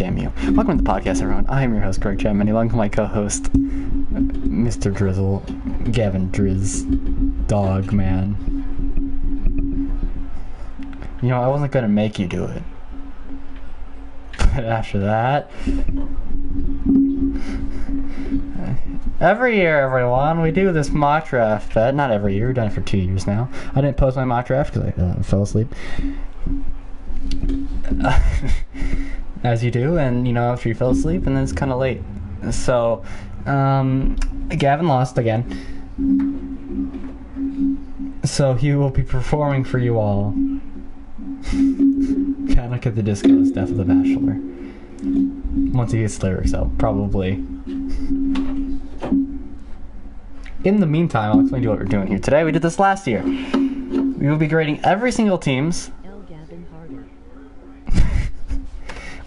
damn you. Welcome to the podcast, everyone. I'm your host, Greg Chatmendy, along with my co-host, Mr. Drizzle, Gavin Drizz, Dog Man. You know, I wasn't gonna make you do it. But after that... Every year, everyone, we do this mock draft bet. Not every year, we've done it for 2 years now. I didn't post my mock draft because I fell asleep. As you do, and you know, after you fell asleep, and then it's kind of late. So, Gavin lost again. So he will be performing for you all. Kind of like at the disco stuff of The Bachelor. Once he gets the lyrics out, probably. In the meantime, I'll explain to you what we're doing here. Today, we did this last year. We will be grading every single team's...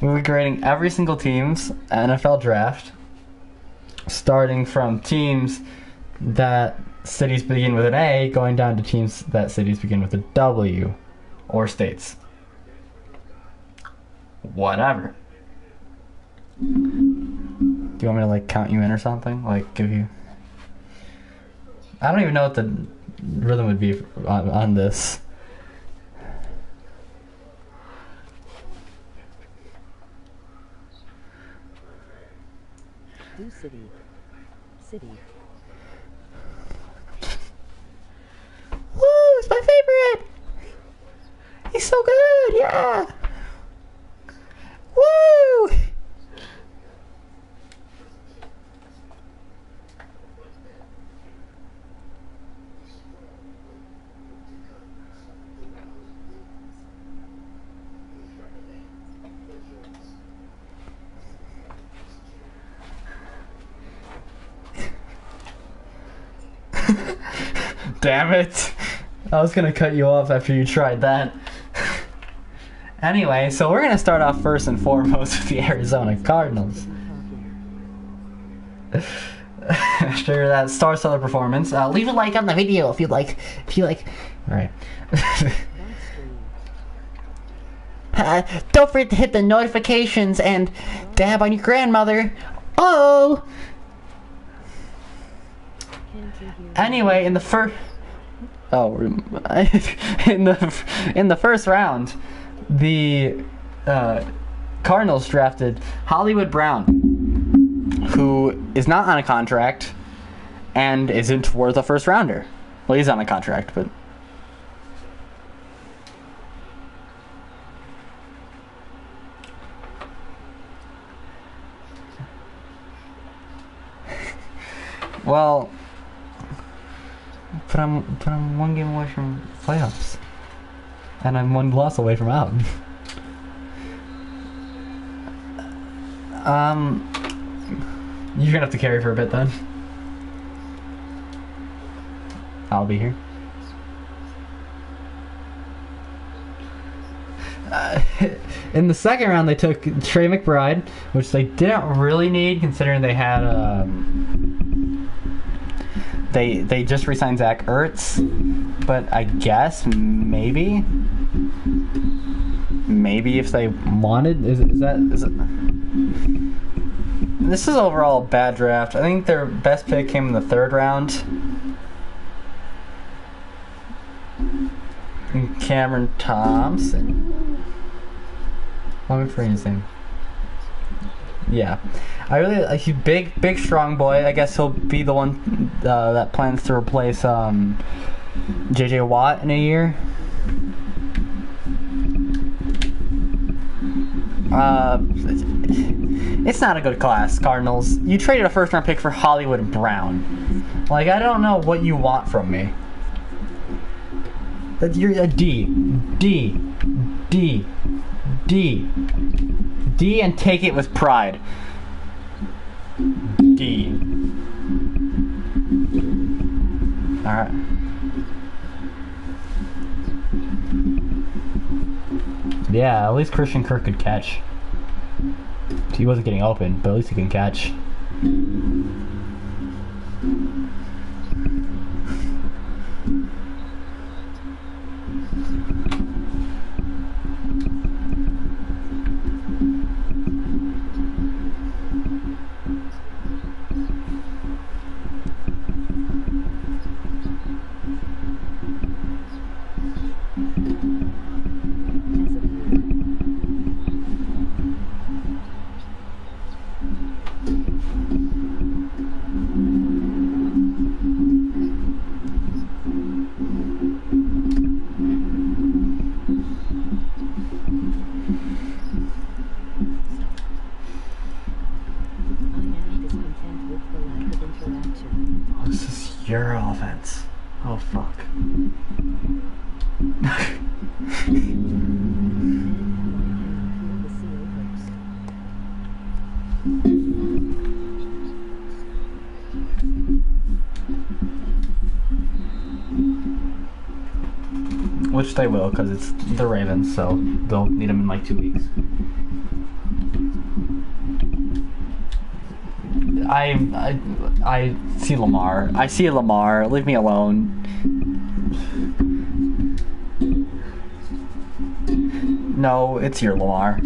We'll be grading every single team's NFL draft, starting from teams that cities begin with an A, going down to teams that cities begin with a W, or states. Whatever. Do you want me to, like, count you in or something? Like, give you... I don't even know what the rhythm would be on this. Do city. City. Woo! It's my favorite! He's so good! Yeah! Woo! Damn it. I was gonna cut you off after you tried that. Anyway, so we're gonna start off first and foremost with the Arizona Cardinals. After that star-studded performance, leave a like on the video if you like. Alright. Don't forget to hit the notifications and dab on your grandmother. Oh! Anyway, in the first round, the Cardinals drafted Hollywood Brown, who is not on a contract and isn't worth a first rounder. Well, he's on a contract, but well. But I'm one game away from playoffs. And I'm one loss away from out. You're gonna have to carry for a bit then. I'll be here. In the second round, they took Trey McBride, which they didn't really need considering they had They just re-signed Zach Ertz, but I guess maybe if they wanted, is it? This is overall a bad draft. I think their best pick came in the third round. Cameron Thompson. Let me frame his name. Yeah, I really like. He's big, strong boy. I guess he'll be the one that plans to replace J.J. Watt in a year. It's not a good class, Cardinals. You traded a first-round pick for Hollywood Brown. Like, I don't know what you want from me. That you're a D, and take it with pride. D. Alright. Yeah, at least Christian Kirk could catch. He wasn't getting open, but at least he can catch. offense. Oh fuck. Which they will, because it's the Ravens, so they'll need them in like 2 weeks. I see Lamar. I see Lamar. Leave me alone. No, it's your Lamar.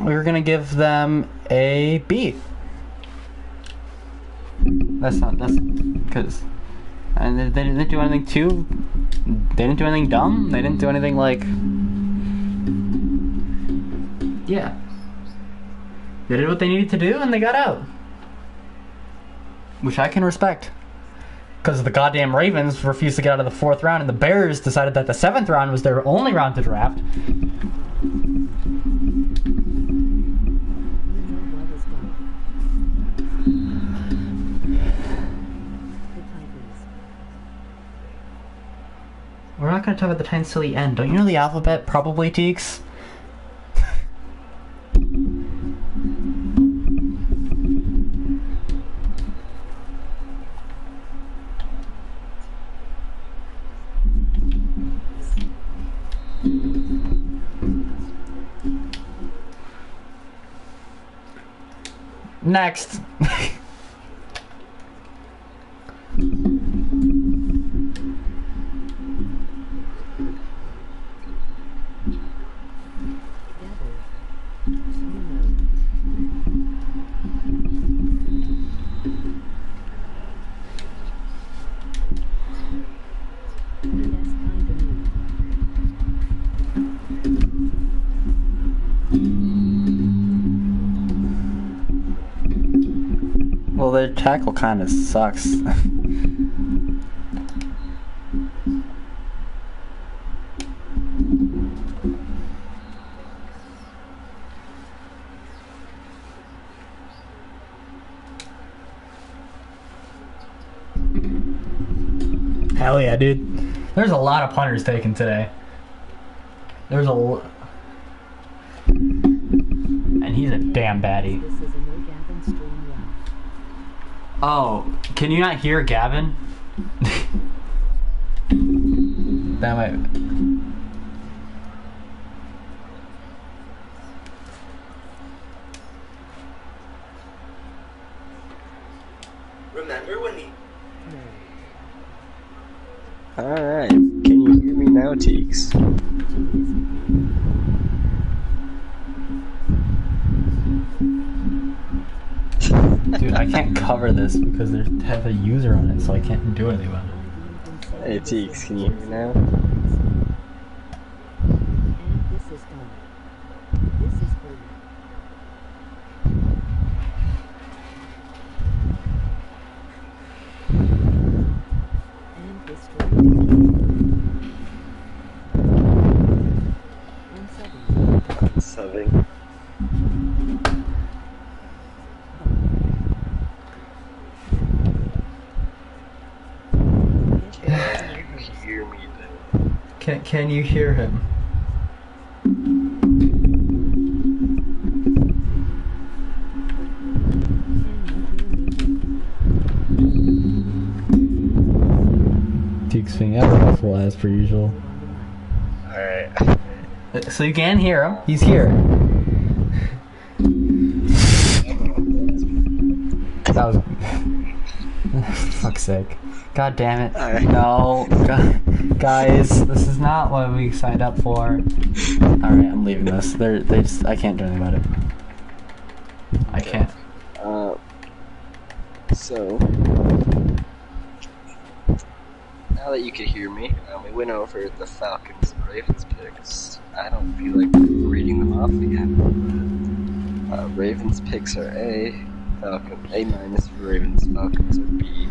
We're gonna give them a B. That's because, and they didn't do anything too. They didn't do anything dumb. They didn't do anything like. Yeah. They did what they needed to do and they got out. Which I can respect. Because the goddamn Ravens refused to get out of the 4th round and the Bears decided that the 7th round was their only round to draft. We're not going to talk about the Titans till the end. Don't you know the alphabet? Probably, Teeks. Next. Well, their tackle kind of sucks. Hell yeah, dude. There's a lot of punters taken today. There's a and he's a damn baddie. Oh, can you not hear Gavin? That might... Remember when he... Alright, can you hear me now, Teeks? Dude, I can't cover this because they have a user on it, so I can't do anything about it. Hey, Teeks, can you hear me now? And this is done. This is for you. And this for you. 1 second. Subbing. Hear me then. Can you hear him? Duke's being ever helpful as per usual. Alright. So you can hear him. He's here. That was... fuck's sake. God damn it. Alright. No. Guys, this is not what we signed up for. Alright, I'm leaving this. They just... I can't do anything about it. I can't. So... Now that you can hear me, we went over the Falcons and Ravens picks. I don't feel like reading them off again. Ravens picks are A, Falcon A- for Ravens, Falcons are B.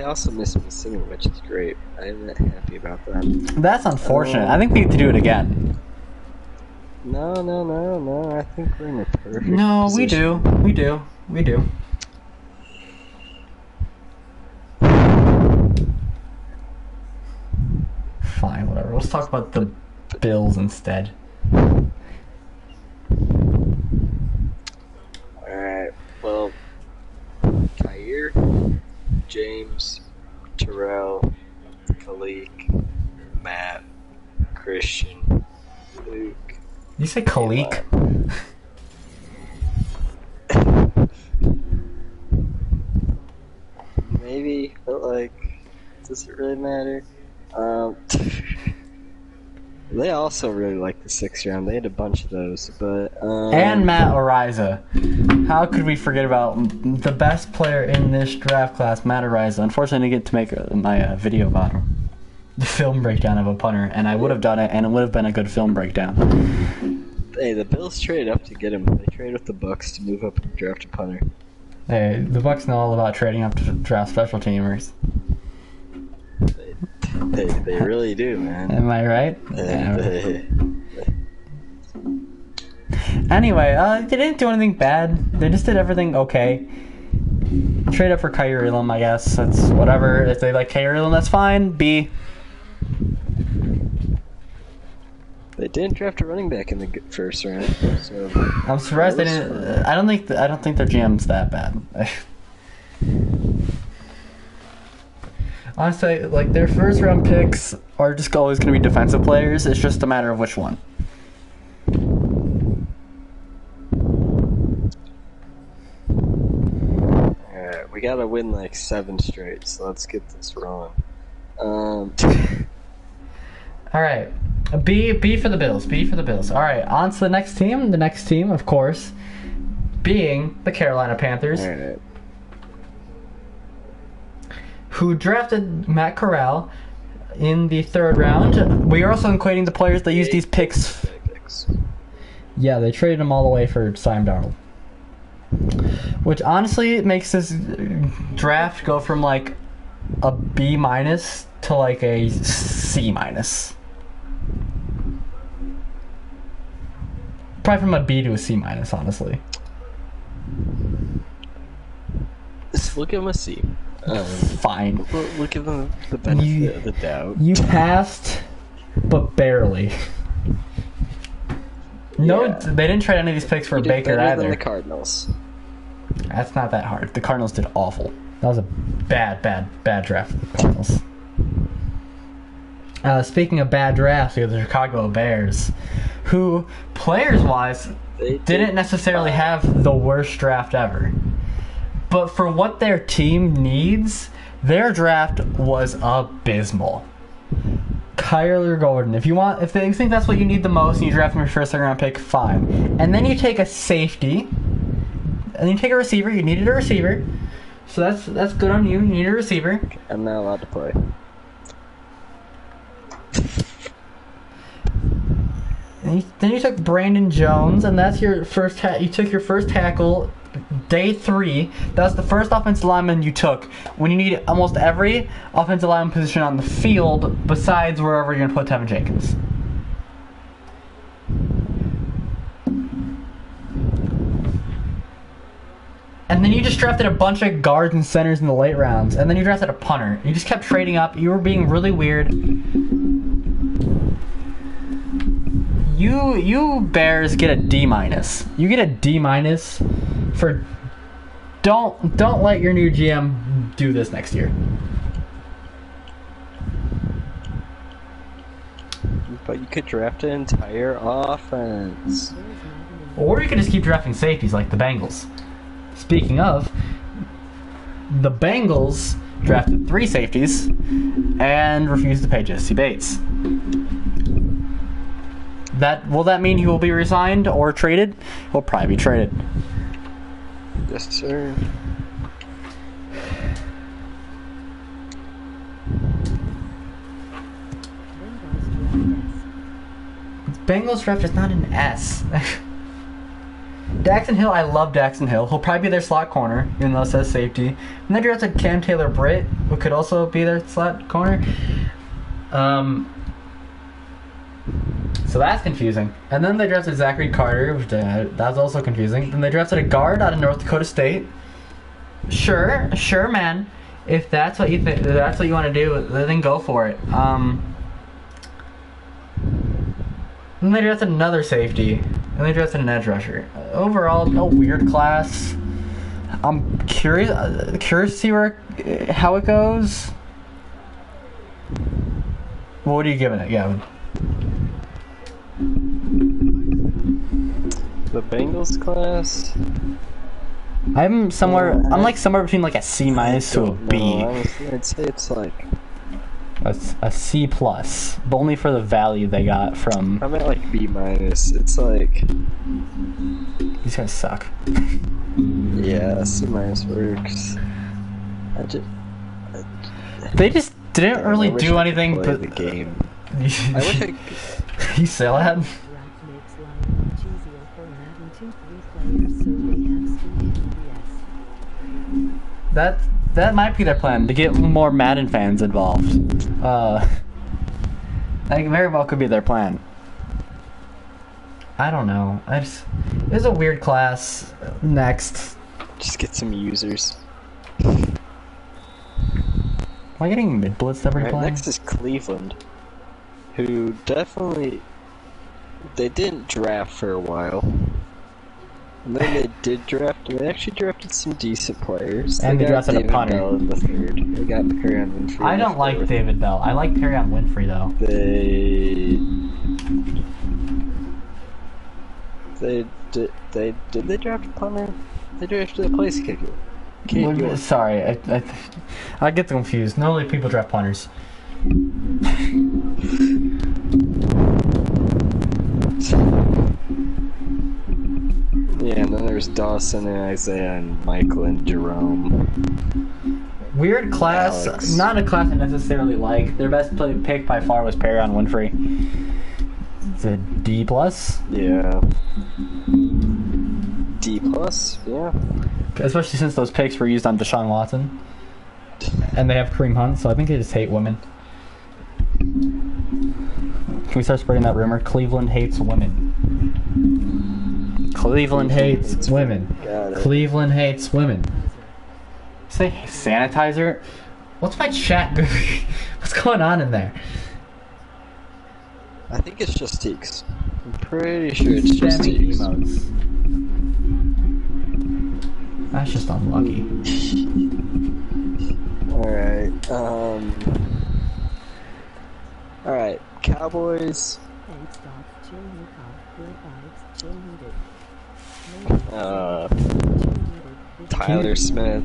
also missed me singing, which is great. I'm not happy about that. That's unfortunate. I think we need to do it again. No. I think we're in a perfect No, position. we do. Fine, whatever. Let's talk about the Bills instead. Alright, well, Kair, James, Terrell, Khalik, Matt, Christian, Luke. You say Khalik? Maybe, but like, does it really matter? They also really like the 6th round. They had a bunch of those, but And Matt Ariza. How could we forget about the best player in this draft class, Matt Ariza? Unfortunately, I didn't get to make my video about him. The film breakdown of a punter, and I would have done it, and it would have been a good film breakdown. Hey, the Bills traded up to get him. They traded with the Bucks to move up and draft a punter. Hey, the Bucks know all about trading up to draft special teamers. They really do, man. Am I right? Anyway, they didn't do anything bad. They just did everything okay. Trade up for Kyrie Elam, I guess. That's whatever. If they like Kyrie Elam, that's fine. B. They didn't draft a running back in the first round, so I'm surprised they didn't. I don't think their GM's that bad. Honestly, like their first round picks are just always going to be defensive players. It's just a matter of which one. Alright, we gotta win like 7 straight, so let's get this rolling. All right, B for the Bills. B for the Bills. All right, on to the next team. The next team, of course, being the Carolina Panthers. Alright. Who drafted Matt Corral in the 3rd round. We are also including the players that use these picks. Yeah, they traded him all the way for Sam Darnold. Which honestly makes this draft go from like a B- to like a C-. Probably from a B to a C-, honestly. We'll give him a C. Fine. We'll give them the benefit of the doubt. You passed, but barely. No, Yeah. they didn't trade any of these picks for You did Baker better than either. the Cardinals. That's not that hard. The Cardinals did awful. That was a bad draft for the Cardinals. Speaking of bad drafts, we have the Chicago Bears, who, players-wise, didn't necessarily have the worst draft ever. But for what their team needs, their draft was abysmal. Kyler Gordon. If they think that's what you need the most, and you draft him your first 2nd round pick, fine. And then you take a safety, and you take a receiver. You needed a receiver, so that's good on you. You need a receiver. I'm not allowed to play. And then you took Brandon Jones, and that's your first. You took your first tackle. Day 3, that was the first offensive lineman you took when you need almost every offensive lineman position on the field besides wherever you're going to put Tevin Jenkins. And then you just drafted a bunch of guards and centers in the late rounds, and then you drafted a punter. You just kept trading up. You were being really weird. You Bears get a D-. You get a D- for don't let your new GM do this next year. But you could draft an entire offense. Or you could just keep drafting safeties like the Bengals. Speaking of, the Bengals drafted 3 safeties and refused to pay Jesse Bates. Will that mean he will be resigned or traded? He'll probably be traded. Yes, sir. Bengals draft is not an S. Daxton Hill, I love Daxton Hill. He'll probably be their slot corner, even though it says safety. And they drafted Cam Taylor-Britt, who could also be their slot corner. So that's confusing. And then they drafted Zachary Carter, which that was also confusing. Then they drafted a guard out of North Dakota State. Sure, man. If that's what you that's what you want to do, then go for it. Then they drafted another safety, and they drafted an edge rusher. Overall, a weird class. I'm curious to see how it goes. What are you giving it, Gavin? The Bengals class. I'm somewhere between like a C minus to a B. Honestly, I'd say it's like A C plus, but only for the value they got from. I'm at like B minus. It's like These guys suck. yeah, C minus works. They just didn't really I wish do I could anything play but the game. I wish I could. You say that? Draft makes life much easier for having 2-3 players so they have speed and yes. That might be their plan, to get more Madden fans involved. That very well could be their plan. I don't know. It's a weird class. Next. Just get some users. Am I getting mid-blitzed every Alright, play? next is Cleveland, who definitely they didn't draft for a while. And then they did draft. They actually drafted some decent players. And they got drafted a David punter. Bell in the third. They got Perrion Winfrey. I in the don't like fourth. David Bell. I like Perrion Winfrey though. Did they draft a punter? They drafted a place kicker. Kate York. Sorry, I get confused. Normally people draft punters. Yeah, and then there's Dawson and Isaiah and Michael and Jerome. Weird class. Alex. Not a class I necessarily like. Their best pick by far was Perrion Winfrey. It's a D plus. Yeah. D plus. Yeah. Especially since those picks were used on Deshaun Watson. And they have Kareem Hunt, so I think they just hate women. Can we start spreading that rumor? Cleveland hates women. Cleveland hates women. Got it. Cleveland hates women. Say sanitizer? What's my chat? What's going on in there? I think it's just Teeks. I'm pretty sure it's just Spamming Teeks. emotes. That's just unlucky. Alright, Alright, Cowboys. Thanks, Doc. Chill and cough. Good vibes. Chill needed. Tyler Smith.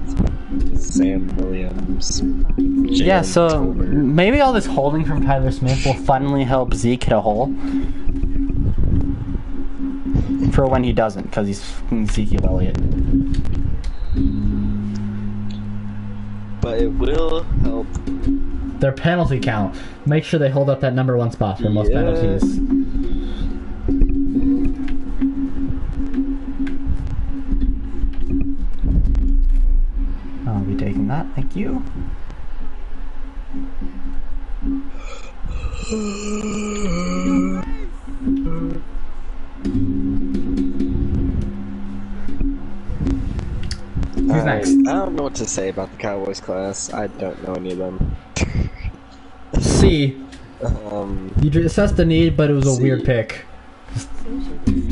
Sam Williams. Yeah, Jalen so Tolbert. maybe all this holding from Tyler Smith will finally help Zeke hit a hole. For when he doesn't, because he's fucking Ezekiel Elliott. But it will help. Their penalty count. Make sure they hold up that number one spot for most Yeah. penalties. I'll be taking that, thank you. Who's Alright, next? I don't know what to say about the Cowboys class. I don't know any of them. C. You assessed the need, but it was a C. weird pick.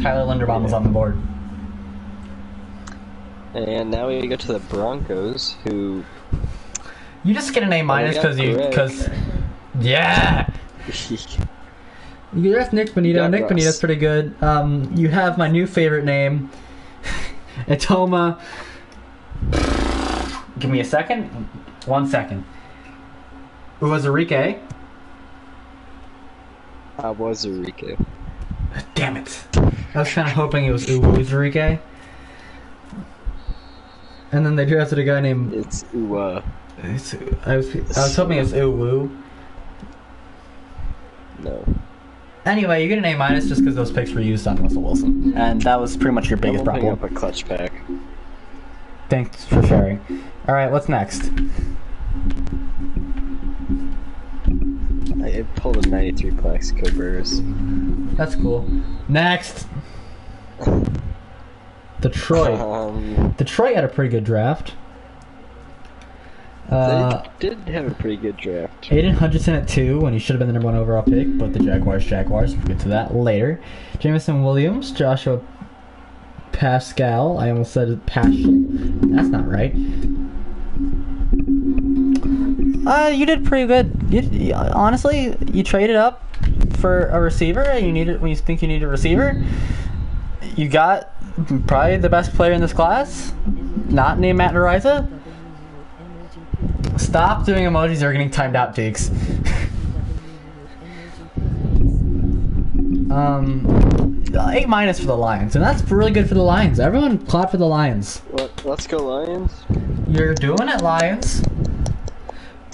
Tyler Linderbaum was on the board. And now we go to the Broncos, who You just get an A minus got Greg. because yeah. That's Nick Bonito. got Nick Russ. Bonito's pretty good. You have my new favorite name, Atoma. Give me a second. 1 second. Uwazurike. was Enrique. Damn it. I was kind of hoping it was Uwazurike. And then they drafted a guy named. It's Uwa. I was hoping it was Uwu. No. Anyway, you get an A minus just because those picks were used on Russell Wilson, and that was pretty much your biggest I'm opening problem. up a clutch pack. Thanks for sharing. All right, what's next? I pulled a 93 Plaxico Burrs. That's cool. Next, Detroit. Detroit had a pretty good draft. They did have a pretty good draft. Aiden Hutchinson at 2 when he should have been the number 1 overall pick, but the Jaguars. We'll get to that later. Jameson Williams, Joshua Pascal. I almost said Paschal. That's not right. You did pretty good. Honestly, you traded up for a receiver. You needed when you think you need a receiver. You got probably the best player in this class, not named Matt Ariza. Stop doing emojis, they're getting timed out, Jakes. A minus for the Lions, and that's really good for the Lions. Everyone clap for the Lions. Let's go Lions. You're doing it, Lions.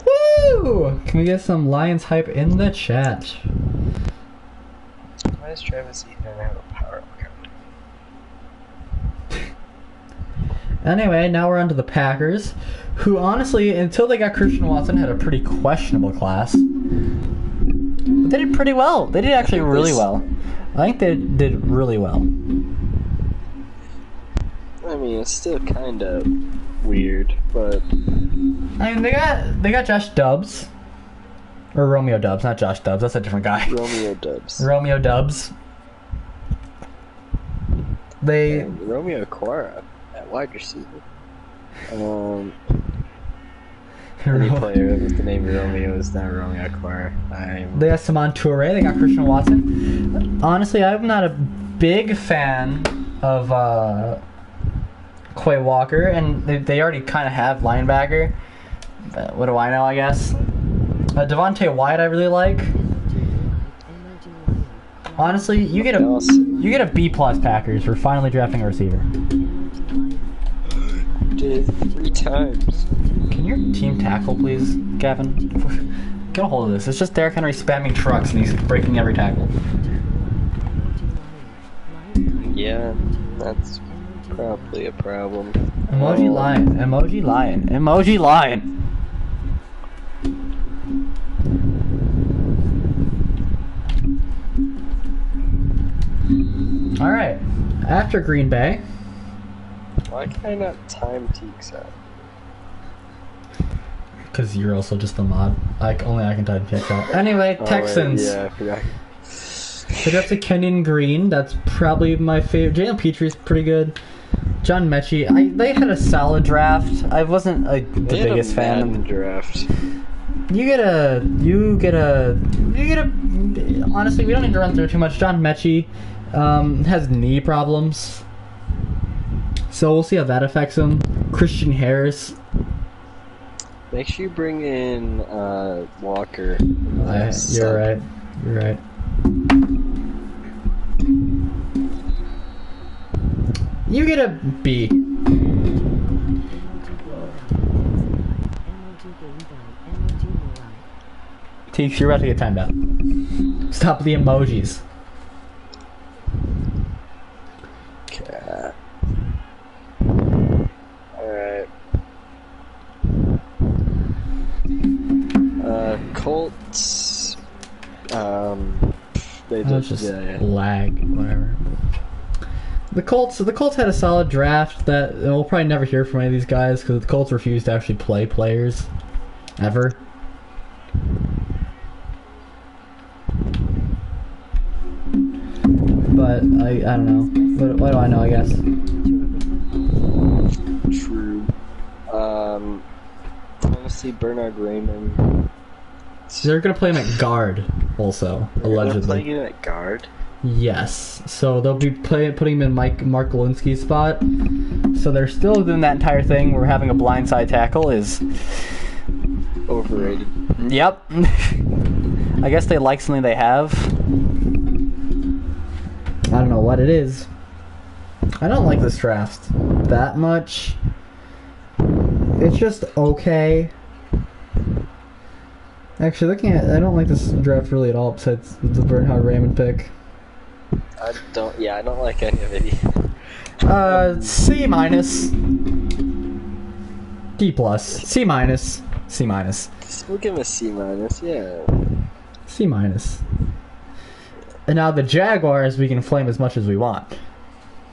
Woo! Can we get some Lions hype in the chat? Why does Travis Etienne have a power up count? Anyway, now we're on to the Packers, who honestly, until they got Christian Watson, had a pretty questionable class. But they did pretty well. They did actually really well. I think they did really well. I mean, it's still kind of weird, but I mean, they got Josh Dubs. Or Romeo Dubs, not Josh Dubs. That's a different guy. Romeo Dubs. Romeo Dubs. And Romeo Quara at wide receiver. Any player with the name Romeo is not Romeo Quara. They got Simon Toure. They got Christian Watson. Honestly, I'm not a big fan of Quay Walker, and they already kind of have linebacker. But what do I know, I guess? Devontae Wyatt I really like. Honestly, you get a B+ Packers for finally drafting a receiver. Did 3 times. Can your team tackle, please, Gavin? Get a hold of this. It's just Derrick Henry spamming trucks and he's breaking every tackle. Yeah, that's probably a problem. Emoji lion. Emoji lion. Emoji lion. Alright. After Green Bay. Why can I not time Teeks out? Because you're also just the mod. Only I can time Teeks out. Anyway, Texans. Yeah, I forgot. They drafted Kenyon Green. That's probably my favorite. Jalen Petrie's pretty good. John Mechie. They had a solid draft. I wasn't the biggest fan of the draft. You get a. Honestly, we don't need to run through too much. John Mechie has knee problems, so we'll see how that affects him. Christian Harris. Make sure you bring in Walker. You're right. You're right. You get a B. Teeks, you're about to get timed out. Stop the emojis. Okay. Alright. Colts. They just lag, whatever. The Colts had a solid draft that we'll probably never hear from any of these guys because the Colts refuse to actually play players ever. But I don't know. What do I know? I guess. True. Honestly, Bernard Raymond. They're gonna play him at guard, also allegedly. They're playing him at guard. Yes, so they'll be putting him in Mark Lewinsky's spot. So they're still doing that entire thing where having a blindside tackle is overrated. Yep. I guess they like something they have. I don't know what it is. I don't like this draft that much. It's just okay. Actually, looking at, I don't like this draft really at all. Besides the Bernhard Raymond pick. I don't like any of it. C minus. D plus. C minus. C minus. We'll give him a C minus, yeah. C minus. And now the Jaguars, we can flame as much as we want.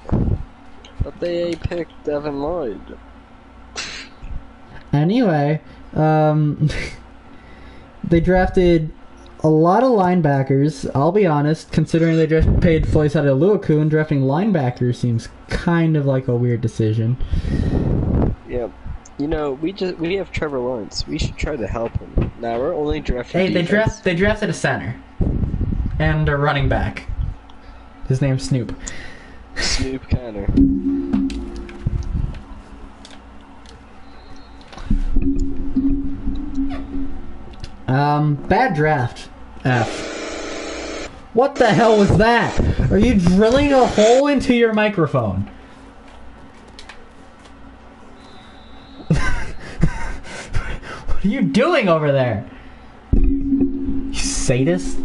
But they picked Devin Lloyd. Anyway, they drafted a lot of linebackers. I'll be honest, considering they just paid Floyd Adeluakun, drafting linebackers seems kind of like a weird decision. Yeah. You know, we have Trevor Lawrence. We should try to help him. Now we're only drafting. Hey, defense. they drafted a center and a running back. His name's Snoop. Snoop Connor. Bad draft. F. What the hell was that? Are you drilling a hole into your microphone? What are you doing over there? You sadist?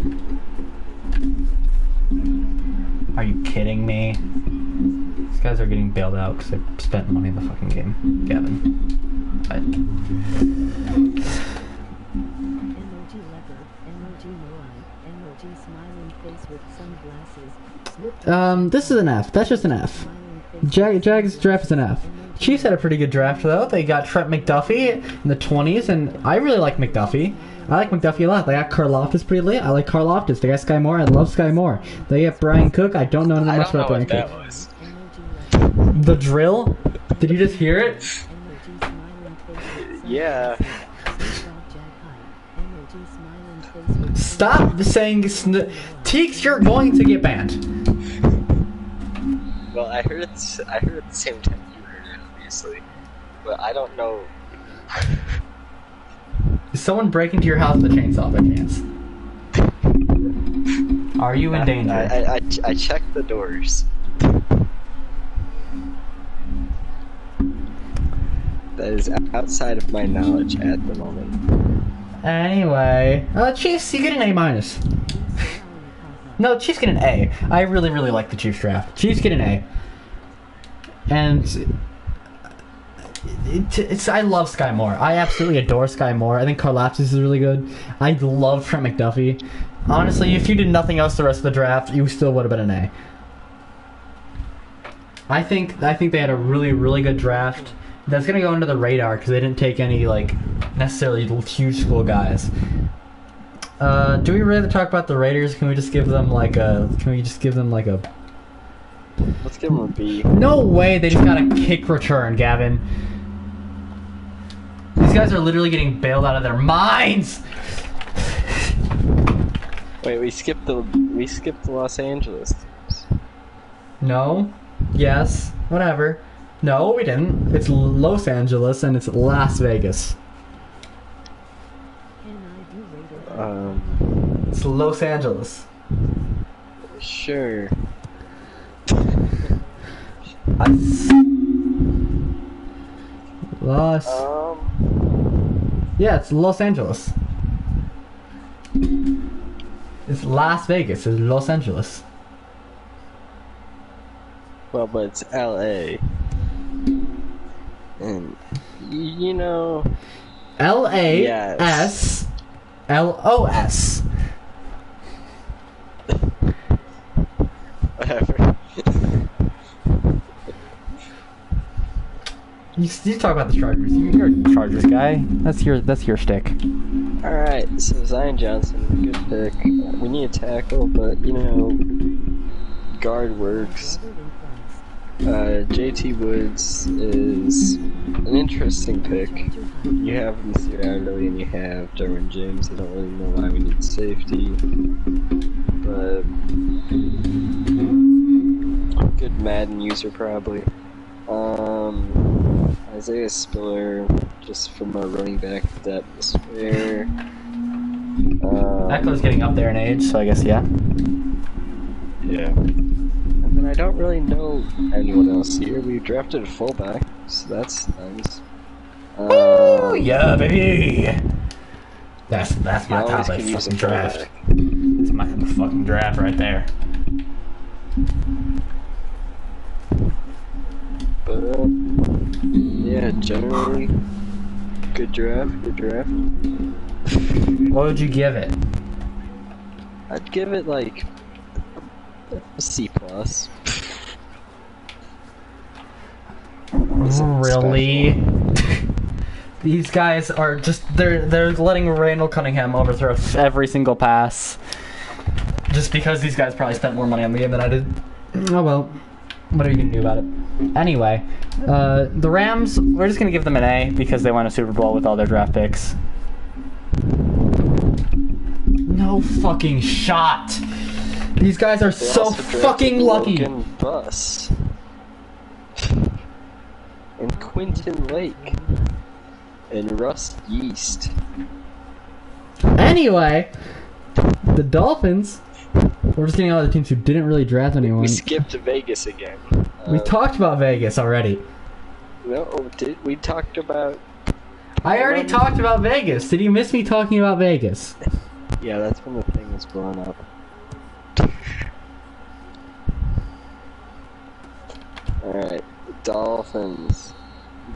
Are you kidding me? These guys are getting bailed out because they spent money in the fucking game. Gavin. Emoji leopard, emoji moai, emoji smiling face with sunglasses. This is an F. That's just an F. Jags draft is an F. Chiefs had a pretty good draft though. They got Trent McDuffie in the 20s, and I really like McDuffie. I like McDuffie a lot. They got Karlaftis pretty late. I like Karlaftis. They got Sky Moore. I love Sky Moore. They got Brian Cook. I don't know much about Brian Cook. Was. The drill? Did you just hear it? Yeah. Stop saying Teeks, you're going to get banned. Well, I heard it at the same time you heard it, obviously. But I don't know. Is someone breaking into your house with a chainsaw by chance? Are you in danger? I checked the doors. That is outside of my knowledge at the moment. Anyway, Chiefs, you get an A minus. No, Chiefs get an A. I really, really like the Chiefs draft. Chiefs get an A. And I love Sky Moore. I absolutely adore Sky Moore. I think Karlaftis is really good. I love Trent McDuffie. Honestly, if you did nothing else the rest of the draft, you still would have been an A. I think they had a really, really good draft. That's gonna go under the radar because they didn't take any necessarily huge school guys. Do we really talk about the Raiders? Can we just give them a? Let's give them a B. No way! They just got a kick return, Gavin. These guys are literally getting bailed out of their minds. Wait, we skipped the Los Angeles teams. No. Yes. Whatever. No, we didn't. It's Los Angeles and it's Las Vegas. It's Los Angeles. Sure. Los. Yeah, it's Los Angeles. It's Las Vegas. It's Los Angeles. Well, but it's L.A. And you know. L-A-S. L-O-S. Whatever. You talk about the Chargers. You're a Chargers guy. That's your shtick. Alright, so Zion Johnson, good pick. We need a tackle, but you know, guard works. JT Woods is an interesting pick. You have Mr. Adderley and you have Derwin James. I don't really know why we need safety, but good Madden user probably. Isaiah Spiller, just from our running back depth, is fair. Eckler's getting up there in age, so I guess yeah. Yeah. And then I don't really know anyone else here. We drafted a fullback, so that's nice. Oh yeah, baby! That's my You always top of can use a fucking draft. fullback. That's my fucking draft right there. But yeah, generally, good draft. Good draft. What would you give it? I'd give it like a C plus. Really? These guys are just they're letting Randall Cunningham overthrow every single pass. Just because these guys probably spent more money on the game than I did. Oh well. What are you gonna do about it? Anyway, the Rams, we're just gonna give them an A because they won a Super Bowl with all their draft picks. No fucking shot. These guys are They so also drafted fucking lucky. Logan Buss and Quinton Lake and Russ Yeast. Anyway, the Dolphins. We're just getting all the teams who didn't really draft anyone. We skipped to Vegas again. We talked about Vegas already. No, we talked about? I already talked about Vegas. Did you miss me talking about Vegas? Yeah, that's when the thing was blowing up. Alright, Dolphins.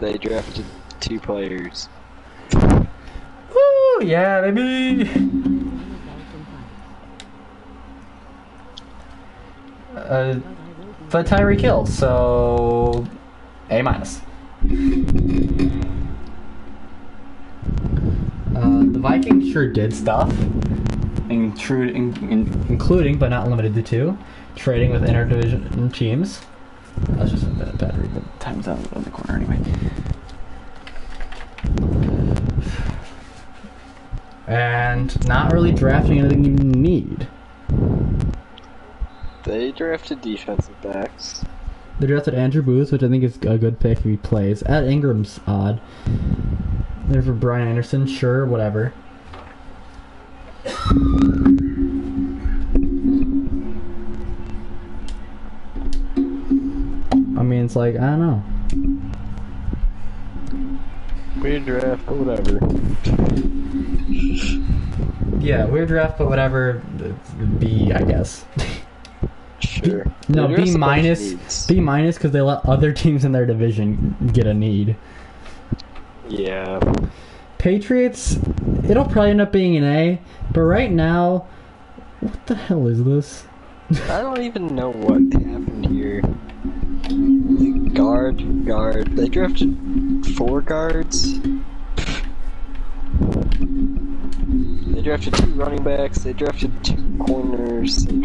They drafted 2 players. Woo! Yeah, baby! But Tyreek Hill, so A minus. The Vikings sure did stuff, including but not limited to trading with interdivision teams. That was just a bad read, but time's out in the corner anyway. And not really drafting anything you need. They drafted defensive backs. They drafted Andrew Booth, which I think is a good pick if he plays. Ed Ingram's odd. There for Brian Anderson, sure, whatever. I mean, it's like, I don't know. Weird draft, but whatever. Yeah, weird draft, but whatever. B, I guess. Sure. No, They B drafted a bunch of minus. needs. B minus because they let other teams in their division get a need. Yeah. Patriots, it'll probably end up being an A, but right now, what the hell is this? I don't even know what happened here. Guard. They drafted 4 guards. They drafted 2 running backs. They drafted 2 corners. They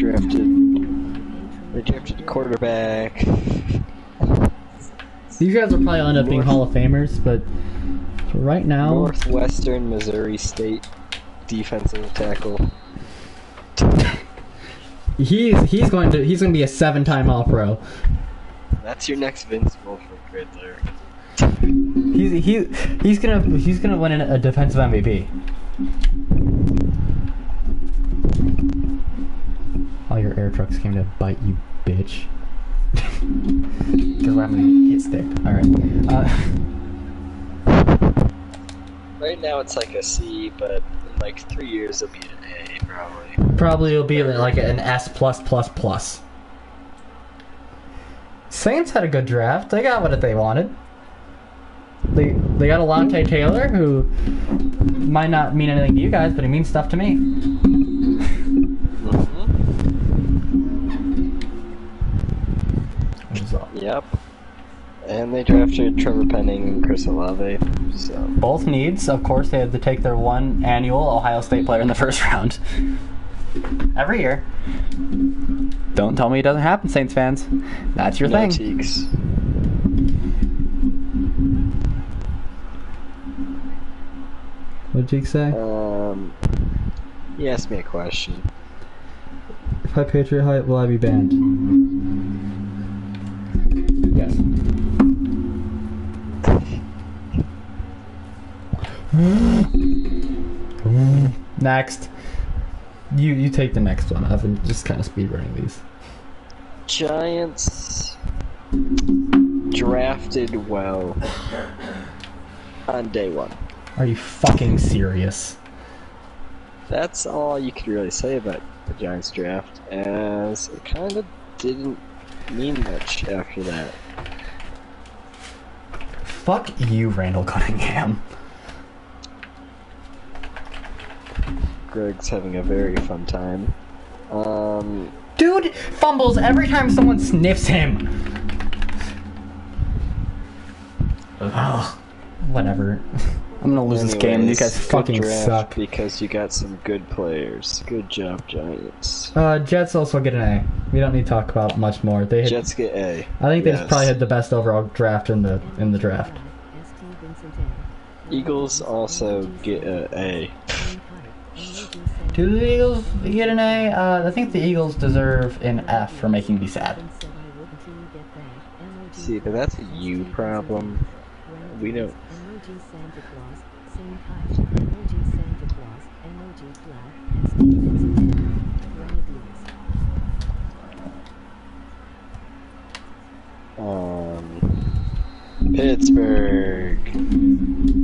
drafted a quarterback. These guys will probably end up being Hall of Famers, but for right now, Northwestern Missouri State defensive tackle. he's going to be a 7-time All-Pro. That's your next Vince Wilfork right there. He's gonna win a defensive MVP. All your air trucks came to bite you, bitch. Because I'm gonna hit stick. Alright. Right now it's like a C, but in like 3 years it'll be an A probably. Probably it'll be like an S+++. Saints had a good draft. They got what they wanted. They got Alontae Taylor, who might not mean anything to you guys, but he means stuff to me. Yep. And they drafted Trevor Penning and Chris Olave. So Both needs, of course, they had to take their one annual Ohio State player in the first round. Every year. Don't tell me it doesn't happen, Saints fans. That's your thing. Teeks. What did Jake say? He asked me a question. If I Patriot height, will I be banned? Yes. Next. You take the next one. I've been just kind of speedrunning these. Giants drafted well on day 1. Are you fucking serious? That's all you could really say about the Giants draft, as it kind of didn't mean much after that. Fuck you, Randall Cunningham. Greg's having a very fun time. Dude fumbles every time someone sniffs him. Ugh, whatever. I'm gonna lose this game. You guys Anyways, fucking good draft suck. because you got some good players. Good job, Giants. Jets also get an A. We don't need to talk about much more. They hit, Jets get A. I think they Yes. probably had the best overall draft in the draft. Eagles also get a A. Do the Eagles get an A? I think the Eagles deserve an F for making me sad. See, but that's a you problem. We don't. Emoji Santa Claus, same height. Emoji Santa Claus, emoji flag, Stevens Grenadiers. Pittsburgh.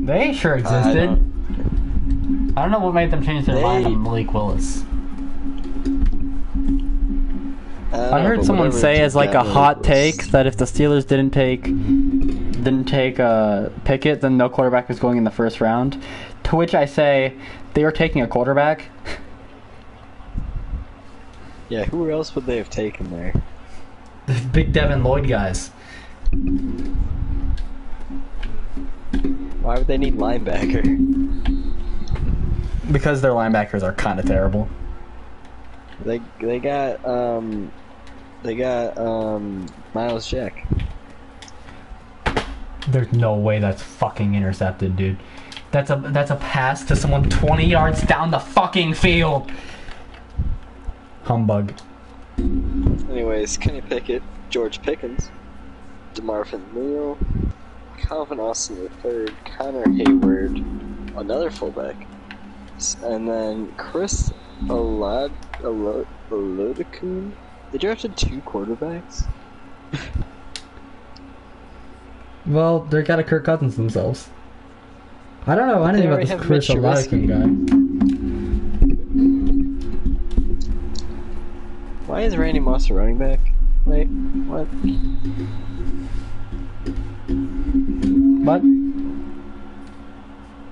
They sure existed. I don't know what made them change their mind on Malik Willis. I heard someone say as like a hot take that if the Steelers didn't take Pickett, then no quarterback was going in the first round. To which I say, they were taking a quarterback. Yeah, who else would they have taken there? The big Devin Lloyd guys. Why would they need linebacker? Because their linebackers are kind of terrible. They got Miles Jack. There's no way that's fucking intercepted, dude. That's a pass to someone 20 yards down the fucking field. Humbug. Anyways, Kenny Pickett, George Pickens, DeMarvin Leal, Calvin Austin III, Connor Hayward, another fullback, and then Chris Olodokun. They drafted 2 quarterbacks. Well, they got a Kirk Cousins themselves. I don't know anything about this Chris Olodokun guy. Why is Randy Moss a running back? Wait, what? What?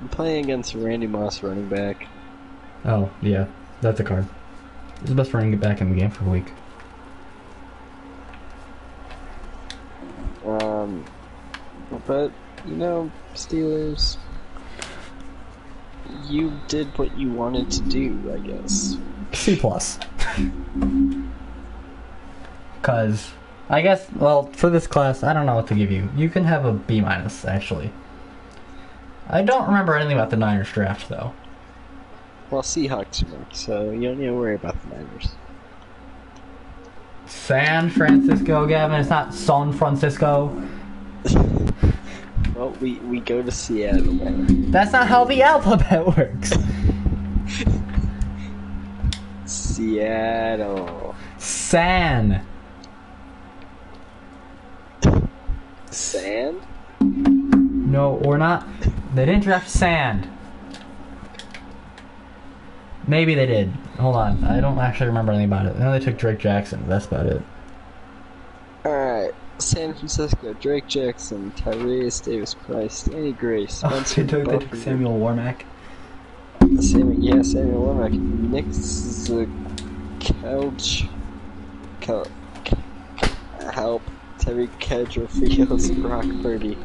I'm playing against Randy Moss running back. Oh, yeah. That's a card. He's the best running back in the game for a week. But, you know, Steelers, you did what you wanted to do, I guess. C+. Because, I guess, well, for this class, I don't know what to give you. You can have a B-, actually. I don't remember anything about the Niners draft, though. Well, Seahawks won, so you don't need to worry about the Niners. San Francisco, Gavin. It's not San Francisco. Well, we go to Seattle. That's not how the alphabet works. Seattle. San. Sand? No, we're not. They didn't draft Sand. Maybe they did. Hold on. I don't actually remember anything about it. I know they took Drake Jackson. That's about it. Alright. San Francisco, Drake Jackson, Tyrese Davis Price, Danny Gray, Spencer They took Bufford, Samuel Warmack. Samuel Warmack, Nick help, Terry Kedra Fields, Brock Purdy.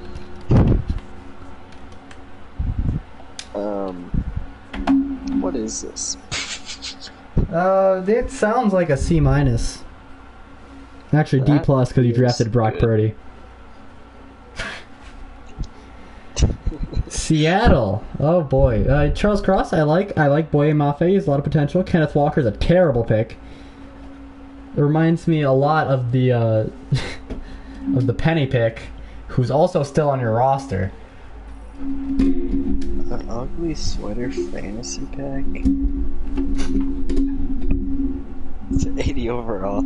What is this? It sounds like a C-. Actually, D+ because you drafted Brock Purdy. Seattle. Oh boy. Charles Cross. I like Boye Mafe. He has a lot of potential. Kenneth Walker's a terrible pick. It reminds me a lot of the of the Penny pick, who's also still on your roster. An ugly sweater fantasy pack. It's 80 overall.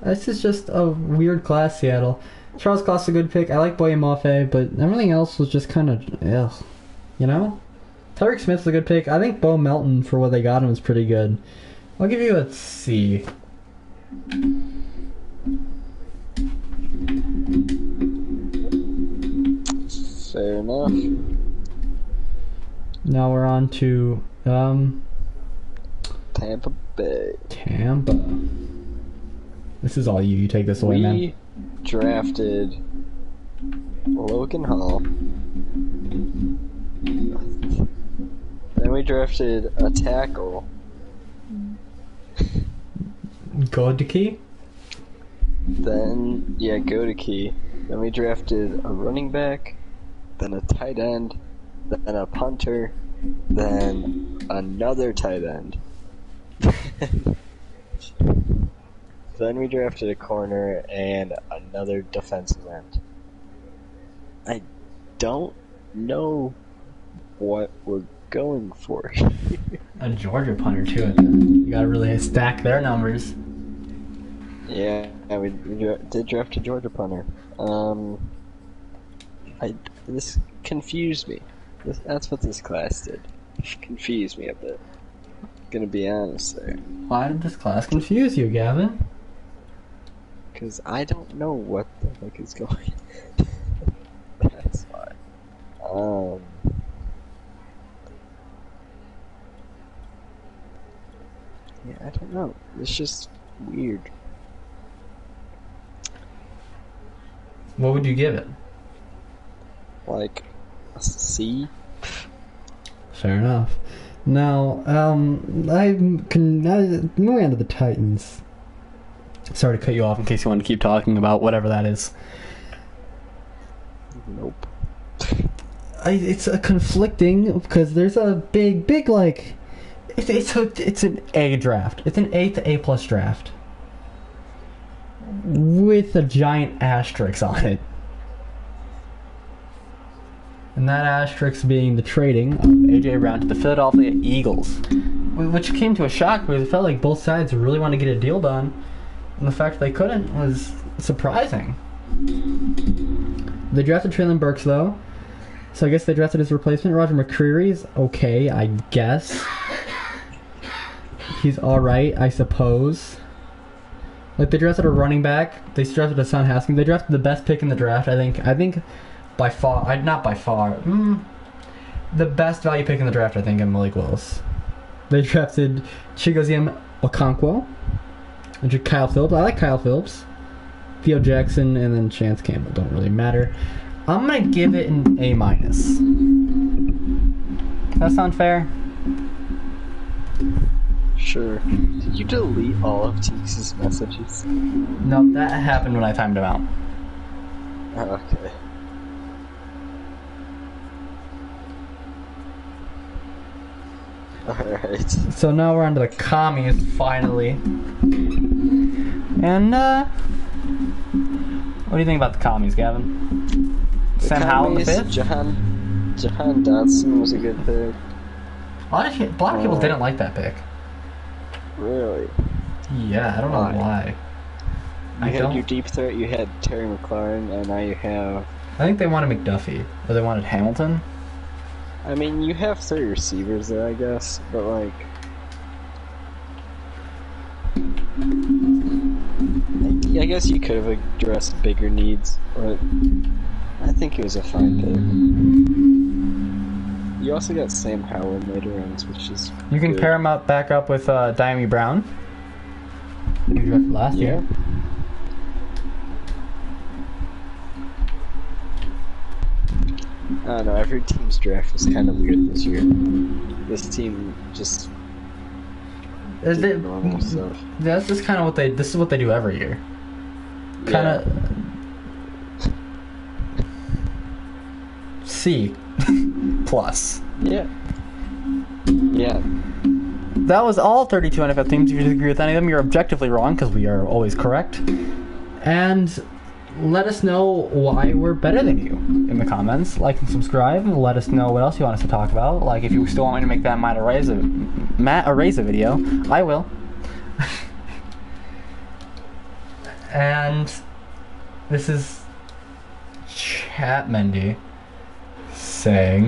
This is just a weird class, Seattle. Charles Claus a good pick. I like Boye Mafe, but everything else was just kind of, ugh. You know? Tyreek Smith's a good pick. I think Bo Melton, for what they got him, is pretty good. I'll give you a C. Fair enough. Now we're on to Tampa Bay. Tampa. This is all you. You take this away, man. We drafted Logan Hall. Then we drafted a tackle. Godeke? Then, yeah, Godeke. Then we drafted a running back. Then a tight end. Then a punter. Then another tight end. Then we drafted a corner and another defensive end. I don't know what we're going for. A Georgia punter, too. You gotta really stack their numbers. Yeah, we did draft a Georgia punter. This confused me. That's what this class did. Confused me a bit. Gonna be honest there. Why did this class confuse you, Gavin? Because I don't know what the heck is going on. That's why. Yeah, I don't know. It's just weird. What would you give it? Like, a C? Fair enough. Now, moving on to the Titans. Sorry to cut you off in case you want to keep talking about whatever that is. Nope. It's a conflicting because there's a big like it's an A draft. It's an A to A plus draft with a giant asterisk on it, and that asterisk being the trading of AJ Brown to the Philadelphia Eagles, which came to a shock because it felt like both sides really wanted to get a deal done, and the fact that they couldn't was surprising. They drafted Traylon Burks though. So I guess they drafted his replacement. Roger McCreary's okay, I guess. He's alright, I suppose. Like, they drafted a running back. They drafted Hassan Haskins. They drafted the best pick in the draft, I think. I think by far, not by far, the best value pick in the draft, I think, in Malik Willis. They drafted Chigoziem Okonkwo. And Kyle Phillips. I like Kyle Phillips. Theo Jackson, and then Chance Campbell don't really matter. I'm gonna give it an A minus. That sound fair? Sure. Did you delete all of Teeks' messages? No, that happened when I timed him out. Okay. Alright. So now we're on to the commies, finally. And, what do you think about the commies, Gavin? Sam Howell in the fifth? Jahan Dotson was a good pick. A lot of people didn't like that pick. Really? Yeah, I don't know why. You had your deep threat, you had Terry McLaurin, and now you have... I think they wanted McDuffie, or they wanted Hamilton. I mean, you have 3 receivers there, I guess, but like... I guess you could have addressed bigger needs, but I think it was a fine pick. You also got Sam Howell in later rounds, which is You can good. pair him back up with Diami Brown. You drafted last year. I don't know, every team's draft was kind of weird this year. This team just Is did it normal stuff. That's just kind of this is what they do every year. Kind of C plus. Yeah. Yeah. That was all 32 NFL teams. If you disagree with any of them, you're objectively wrong because we are always correct. And let us know why we're better than you in the comments. Like and subscribe. And let us know what else you want us to talk about. Like if you still want me to make that Matt Araiza video, I will. And this is Chatmendy saying